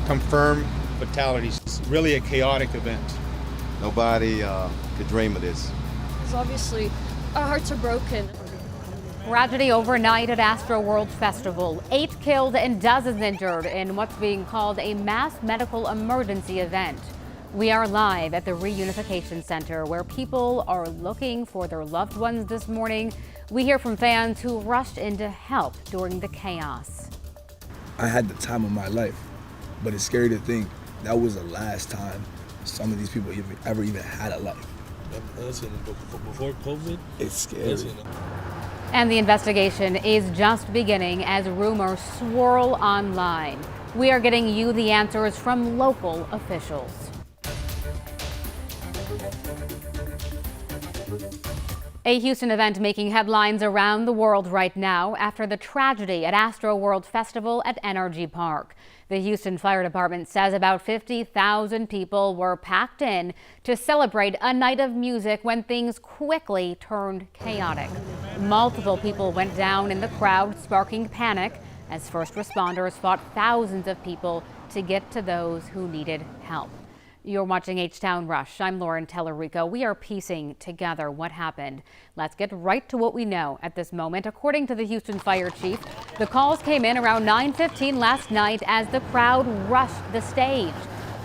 confirmed fatalities. It's really a chaotic event. Nobody could dream of this. Because obviously our hearts are broken. Tragedy overnight at Astroworld Festival. 8 killed and dozens injured in what's being called a mass medical emergency event. We are live at the Reunification Center where people are looking for their loved ones this morning. We hear from fans who rushed in to help during the chaos. I had the time of my life, but it's scary to think that was the last time some of these people ever even had a life. Listen, before COVID, it's scary. And the investigation is just beginning as rumors swirl online. We are getting you the answers from local officials. A Houston event making headlines around the world right now after the tragedy at Astroworld Festival at Energy Park. The Houston Fire Department says about 50,000 people were packed in to celebrate a night of music when things quickly turned chaotic. Multiple people went down in the crowd, sparking panic as first responders fought thousands of people to get to those who needed help. You're watching H-Town Rush. I'm Lauren Tellerico. We are piecing together what happened. Let's get right to what we know at this moment. According to the Houston Fire Chief, the calls came in around 9:15 last night as the crowd rushed the stage.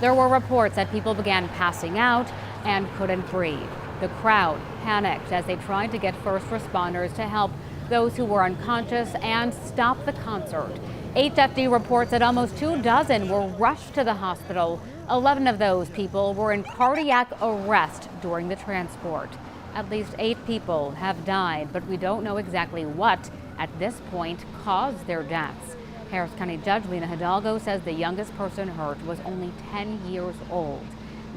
There were reports that people began passing out and couldn't breathe. The crowd panicked as they tried to get first responders to help those who were unconscious and stop the concert. HFD reports that almost 24 were rushed to the hospital. 11 of those people were in cardiac arrest during the transport. At least 8 people have died, but we don't know exactly what, at this point, caused their deaths. Harris County Judge Lena Hidalgo says the youngest person hurt was only 10 years old.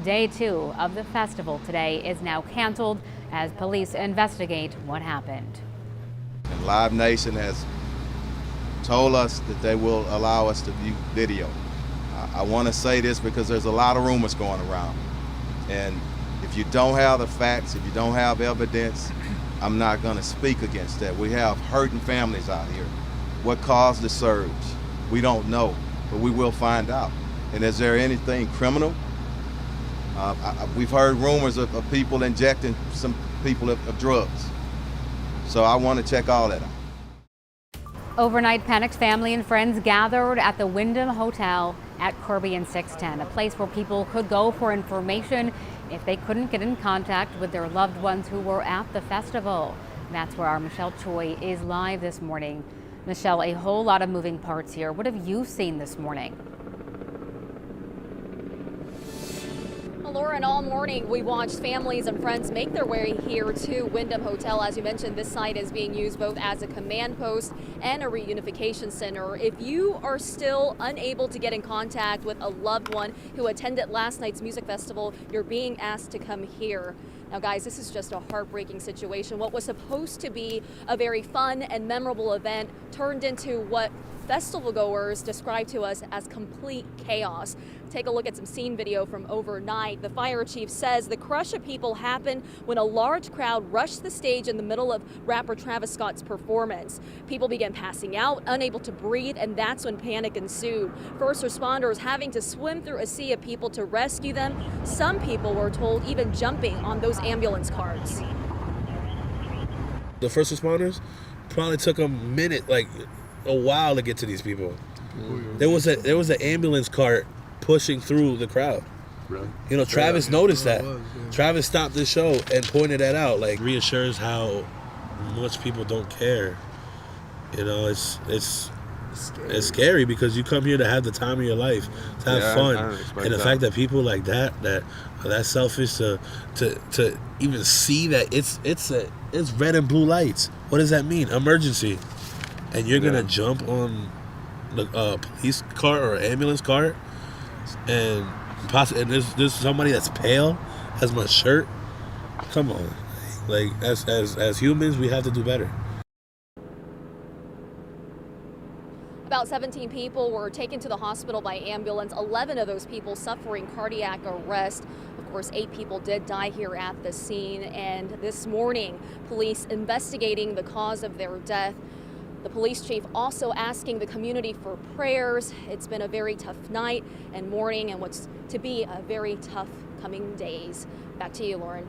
Day 2 of the festival today is now canceled as police investigate what happened. And Live Nation has told us that they will allow us to view video. I want to say this because there's a lot of rumors going around. And if you don't have the facts, if you don't have evidence, I'm not going to speak against that. We have hurting families out here. What caused the surge? We don't know, but we will find out. And is there anything criminal? We've heard rumors of people injecting some people of drugs. So I want to check all that out. Overnight, panicked family and friends gathered at the Wyndham Hotel at Kirby and 610, a place where people could go for information if they couldn't get in contact with their loved ones who were at the festival. That's where our Michelle Choi is live this morning. Michelle, a whole lot of moving parts here. What have you seen this morning? Lauren, all morning we watched families and friends make their way here to Wyndham Hotel. As you mentioned, this site is being used both as a command post and a reunification center. If you are still unable to get in contact with a loved one who attended last night's music festival, you're being asked to come here. Now, guys, this is just a heartbreaking situation. What was supposed to be a very fun and memorable event turned into what festival goers described to us as complete chaos. Take a look at some scene video from overnight. The fire chief says the crush of people happened when a large crowd rushed the stage in the middle of rapper Travis Scott's performance. People began passing out, unable to breathe, and that's when panic ensued. First responders having to swim through a sea of people to rescue them. Some people were told even jumping on those ambulance cars. the first responders probably took a minute, like a while to get to these people. There was an ambulance cart pushing through the crowd. Really? You know, Travis noticed that. Was, yeah. Travis stopped the show and pointed that out. Like, reassures how much people don't care. You know, it's scary because you come here to have the time of your life, to have fun, and the fact that people like that selfish to even see that it's red and blue lights. What does that mean? Emergency, and you're gonna jump on the police car or ambulance cart, and there's somebody that's pale, has my shirt. Come on, like as humans, we have to do better. About 17 people were taken to the hospital by ambulance, 11 of those people suffering cardiac arrest. Of course, 8 people did die here at the scene, and this morning, police investigating the cause of their death. The police chief also asking the community for prayers. It's been a very tough night and morning and what's to be a very tough coming days. Back to you, Lauren.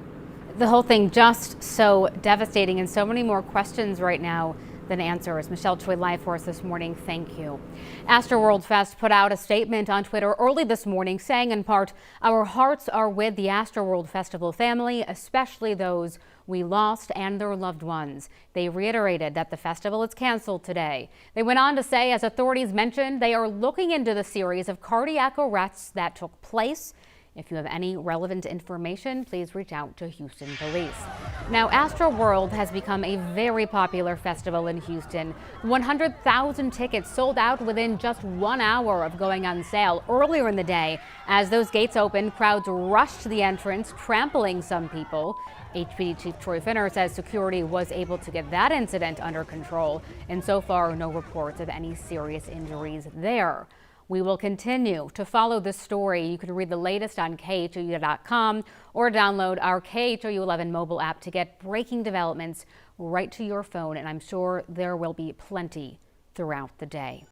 The whole thing just so devastating, and so many more questions right now than answers. Michelle Choi live for us this morning. Thank you. Astroworld Fest put out a statement on Twitter early this morning saying in part, "Our hearts are with the Astroworld Festival family, especially those we lost and their loved ones." They reiterated that the festival is canceled today. They went on to say, as authorities mentioned, they are looking into the series of cardiac arrests that took place. If you have any relevant information, please reach out to Houston Police. Now, Astroworld has become a very popular festival in Houston. 100,000 tickets sold out within just 1 hour of going on sale earlier in the day. As those gates opened, crowds rushed to the entrance, trampling some people. HPD Chief Troy Finner says security was able to get that incident under control, and so far, no reports of any serious injuries there. We will continue to follow this story. You can read the latest on KHOU.com or download our KHOU 11 mobile app to get breaking developments right to your phone, and I'm sure there will be plenty throughout the day.